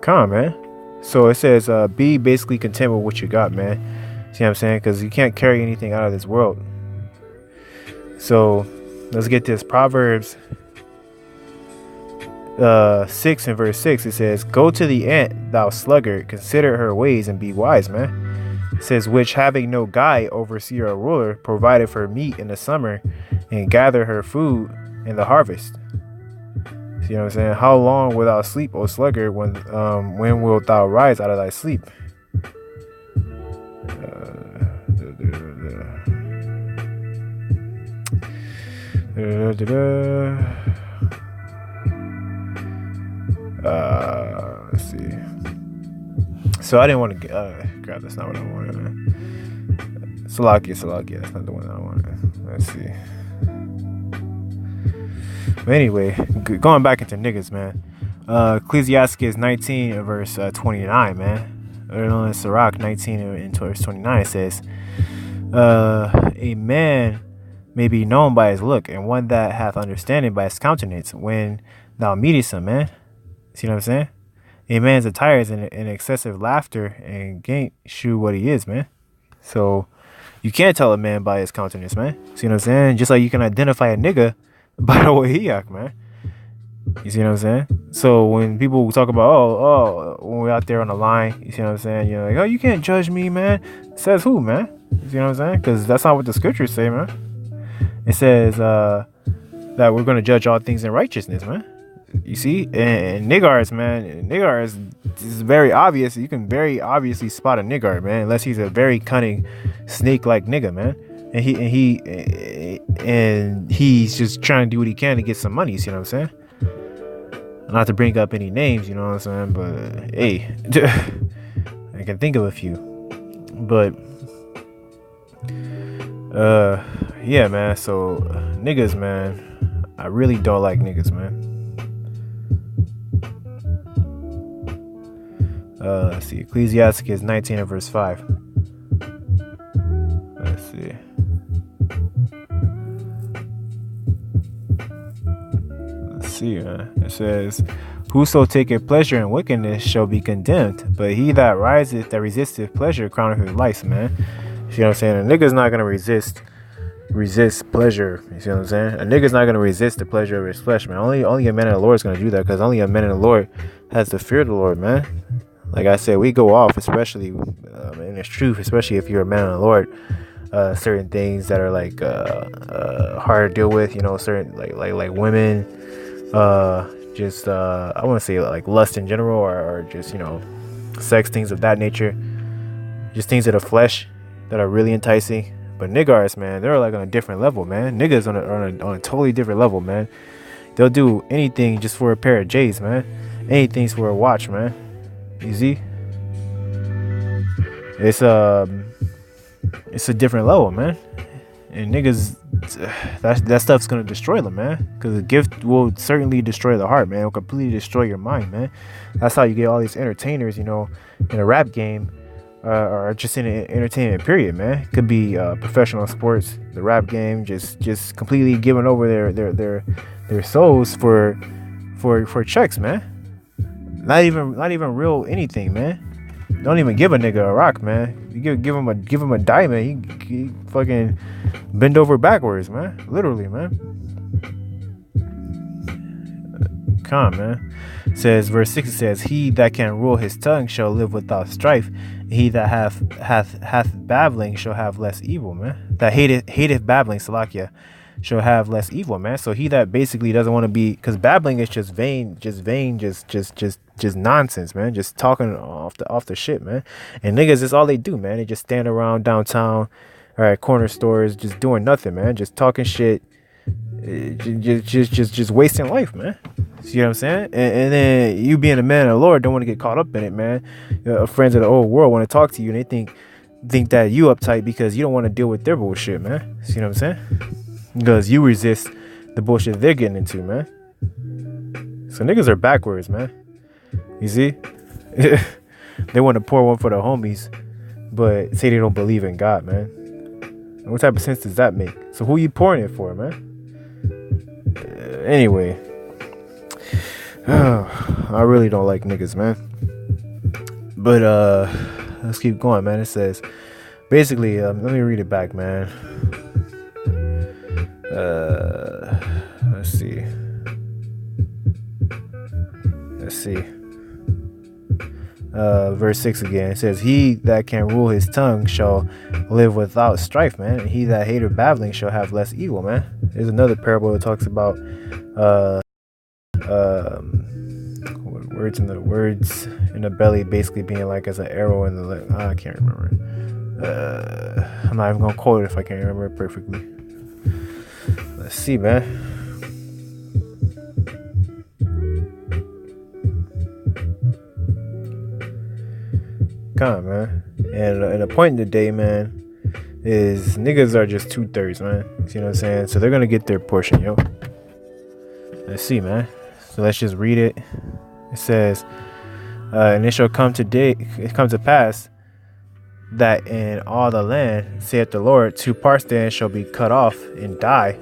Calm, man. So it says, be basically content with what you got, man. See what I'm saying? Because you can't carry anything out of this world. So let's get this. Proverbs 6 and verse 6. It says, go to the ant, thou sluggard, consider her ways and be wise, man. It says, which having no guide, overseer or ruler, provided for meat in the summer and gather her food in the harvest. See what I'm saying? How long wilt thou sleep, O sluggard? When wilt thou rise out of thy sleep? Let's see. So I didn't want to grab. That's not what I wanted, man. Salakia. That's not the one I wanted. Let's see. But anyway, going back into niggas, man. Ecclesiastes 19 and verse 29, man. Or Sirach 19 and verse 29 says, a man may be known by his look, and one that hath understanding by his countenance when thou meetest him, man. See what I'm saying? A man's attire is in excessive laughter and can't show what he is, man. So you can't tell a man by his countenance, man. See what I'm saying? Just like you can identify a nigga by the way he act, man. You see what I'm saying? So when people talk about, when we're out there on the line, you see what I'm saying? You're like, oh, you can't judge me, man. Says who, man? You see what I'm saying? Because that's not what the scriptures say, man. It says that we're going to judge all things in righteousness, man. You see? And Niggardss, man. Niggardss is very obvious. You can very obviously spot a Niggard, man. Unless he's a very cunning, snake-like nigga, man. And he's just trying to do what he can to get some money. You see what I'm saying? Not to bring up any names, you know what I'm saying? But hey, I can think of a few. But yeah, man. So niggas, man, I really don't like niggas, man. Let's see, Ecclesiastes 19 and verse 5. Let's see. Man. It says, whoso taketh pleasure in wickedness shall be condemned, but he that riseth that resisteth pleasure crowneth his life, man. You see what I'm saying? A nigga's not gonna resist pleasure. You see what I'm saying? A nigga's not gonna resist the pleasure of his flesh, man. Only a man of the Lord is gonna do that, because only a man of the Lord has the fear of the Lord, man. Like I said, we go off, especially in its truth, especially if you're a man of the Lord. Certain things that are like hard to deal with, you know, certain like women. I want to say like lust in general, or just, you know, sex, things of that nature, just things of the flesh that are really enticing. But Niggardss, man, they're like on a different level, man. Niggas on a totally different level, man. They'll do anything just for a pair of J's, man. Anything's for a watch, man. You see? It's a different level, man. And niggas, that stuff's gonna destroy them, man. Because the gift will certainly destroy the heart, man. It'll completely destroy your mind, man. That's how you get all these entertainers, you know, in a rap game, or just in an entertainment period, man. It could be professional sports, the rap game, just completely giving over their souls for checks, man. Not even real anything, man. Don't even give a nigga a rock, man. You give him a diamond, he fucking bend over backwards, man. Literally, man. Come on, man. It says verse 6, it says, he that can rule his tongue shall live without strife. He that hath babbling shall have less evil, man. That hateth babbling, Salakia, shall have less evil, man. So he that basically doesn't want to be, because babbling is just vain, just nonsense, man. Just talking off the shit, man. And niggas, that's all they do, man. They just stand around downtown or at corner stores, just doing nothing, man. Just talking shit, just wasting life, man. See what I'm saying? And then you being a man of the Lord don't want to get caught up in it, man. Friends of the old world want to talk to you, and they think that you uptight because you don't want to deal with their bullshit, man. See what I'm saying? Because you resist the bullshit they're getting into, man. So niggas are backwards, man. You see? They want to pour one for the homies, but say they don't believe in God, man. And what type of sense does that make? So who you pouring it for, man? Anyway. I really don't like niggas, man. But let's keep going, man. It says basically, let me read it back, man. Let's see. Verse 6 again. It says, he that can rule his tongue shall live without strife, man. And he that hateth babbling shall have less evil, man. There's another parable that talks about words in the belly basically being like as an arrow in the leg. I can't remember it. I'm not even gonna quote it if I can't remember it perfectly. Let's see, man. Come on, man. And the point of the day, man, is niggas are just 2/3, man. You see what I'm saying? So they're gonna get their portion, yo. Let's see, man. So let's just read it. It says, and it shall come to pass that in all the land, saith the Lord, 2 parts therein shall be cut off and die,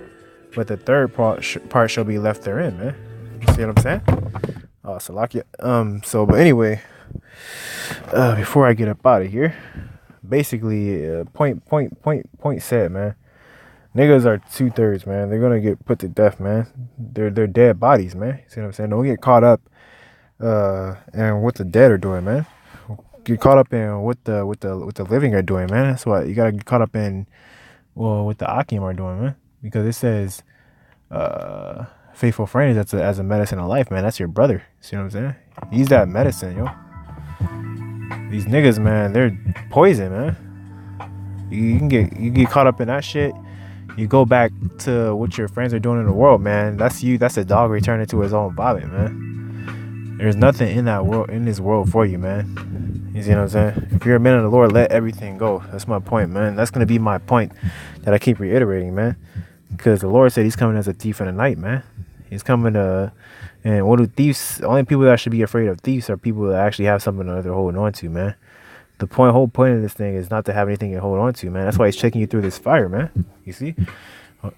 but the third part shall be left therein, man. You see what I'm saying? Oh, Salakia. So, but anyway, before I get up out of here, basically, point said, man. Niggas are 2/3, man. They're gonna get put to death, man. They're dead bodies, man. See what I'm saying? Don't get caught up and what the dead are doing, man. Get caught up in what the living are doing, man. That's what you gotta get caught up in. Well, what the AHTHAM are doing, man. Because it says, faithful friend is as a medicine of life, man. That's your brother. See what I'm saying? Use that medicine, yo. These niggas, man, they're poison, man. You get caught up in that shit. You go back to what your friends are doing in the world, man. That's you. That's a dog returning to his own vomit, man. There's nothing in this world for you, man. You see what I'm saying? If you're a man of the Lord, let everything go. That's my point, man. That's gonna be my point that I keep reiterating, man. Because the Lord said He's coming as a thief in the night, man. He's coming to, and what do thieves? Only people that should be afraid of thieves are people that actually have something that they're holding on to, man. The whole point of this thing is not to have anything to hold on to, man. That's why He's taking you through this fire, man. You see?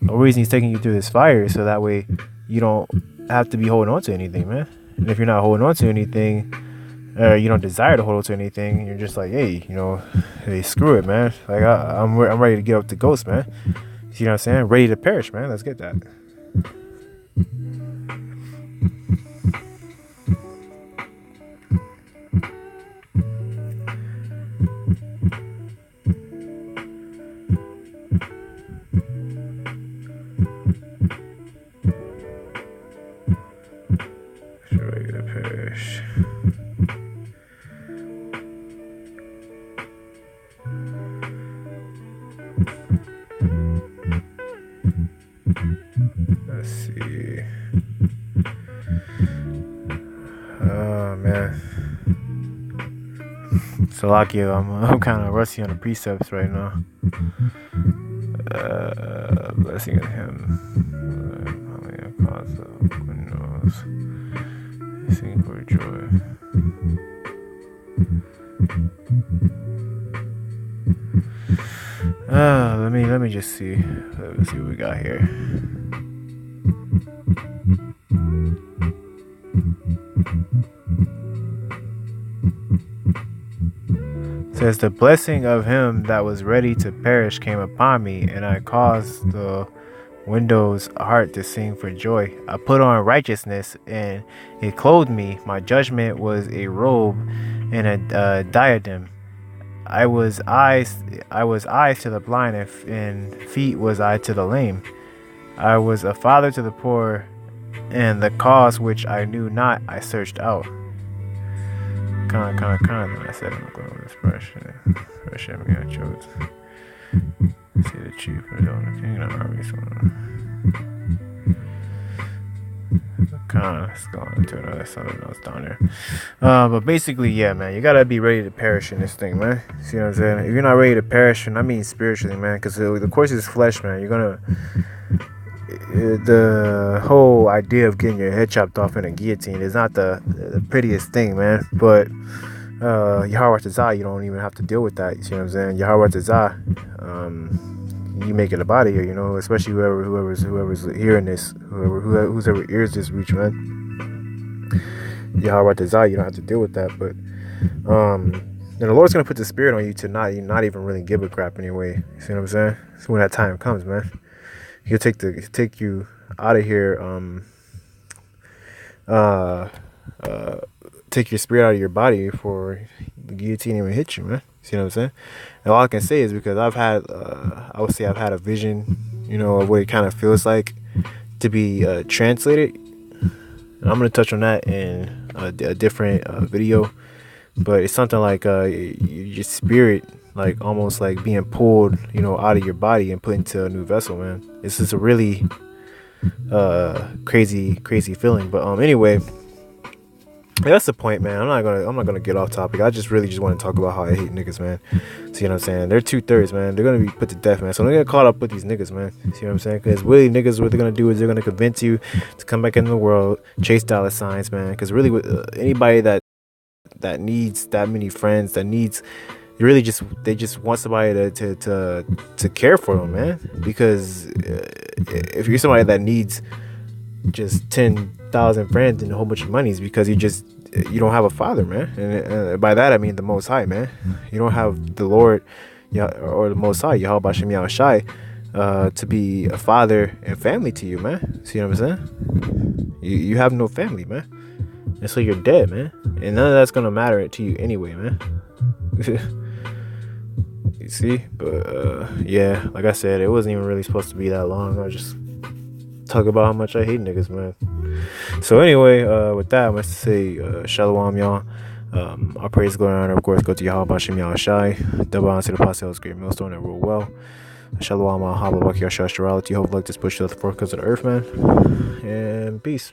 The reason He's taking you through this fire is so that way you don't have to be holding on to anything, man. And if you're not holding on to anything, you don't desire to hold on to anything, you're just like, hey, hey, screw it, man. Like, I'm ready to get up to ghost, man. You see what I'm saying? Ready to perish, man. Let's get that. Let's see. Oh man. Salakia, I'm kind of rusty on the precepts right now. Blessing of Him. Sing for joy. Let me just see. Let's see what we got here. It says, the blessing of him that was ready to perish came upon me, and I caused the widow's heart to sing for joy. I put on righteousness, and it clothed me. My judgment was a robe and a diadem. I was eyes to the blind, and feet was I to the lame. I was a father to the poor, and the cause which I knew not I searched out. Con. I said I'm going with expression. Expression I chose. See the chief on the kingdom army. Let's go on to another something else down there. But basically, yeah, man, you gotta be ready to perish in this thing, man. See what I'm saying? If you're not ready to perish, and I mean spiritually, man, because the course is flesh, man. You're gonna the whole idea of getting your head chopped off in a guillotine is not the prettiest thing, man. But YAHAWASHI, you don't even have to deal with that. You see what I'm saying? YAHAWASHI, you make it about it here, especially whoever's hearing this, whoever ears this reach, man. YAHAWASHI, you don't have to deal with that. But And the Lord's gonna put the spirit on you to not even really give a crap anyway. You see what I'm saying? So when that time comes, man, he'll take you out of here. Take your spirit out of your body before the guillotine even hit you, man. See what I'm saying? And all I can say is because I've had a vision, of what it kind of feels like to be translated. And I'm gonna touch on that in a different video. But it's something like your spirit, like almost like being pulled, out of your body and put into a new vessel, man. It's just a really crazy feeling. But anyway, that's the point, man. I'm not gonna get off topic. I just really want to talk about how I hate niggas, man. See what I'm saying? They're 2/3, man. They're gonna be put to death, man. So don't get caught up with these niggas, man. See what I'm saying? Because really, niggas, what they're gonna do is they're gonna convince you to come back into the world, chase dollar signs, man. Because really, anybody that needs that many friends, they just want somebody to care for them, man. Because if you're somebody that needs just 10,000 friends and a whole bunch of money, is because you don't have a father, man. And by that I mean the Most High, man. You don't have the Lord, or the Most High, YAHAWASHI, to be a father and family to you, man. See what I'm saying? You have no family, man. And so you're dead, man. And none of that's gonna matter to you anyway, man. You see? But yeah, like I said, it wasn't even really supposed to be that long. I just talk about how much I hate niggas, man. So anyway, with that, I must say shalom, y'all. Our praise, glory, and honor, of course, go to YAHAWASHI. Double honor to the apostles, GreatMillstone, and rule well. Shalom, YAHAWAH, astrology. Hope like this push to the four corners of the earth, man. And peace.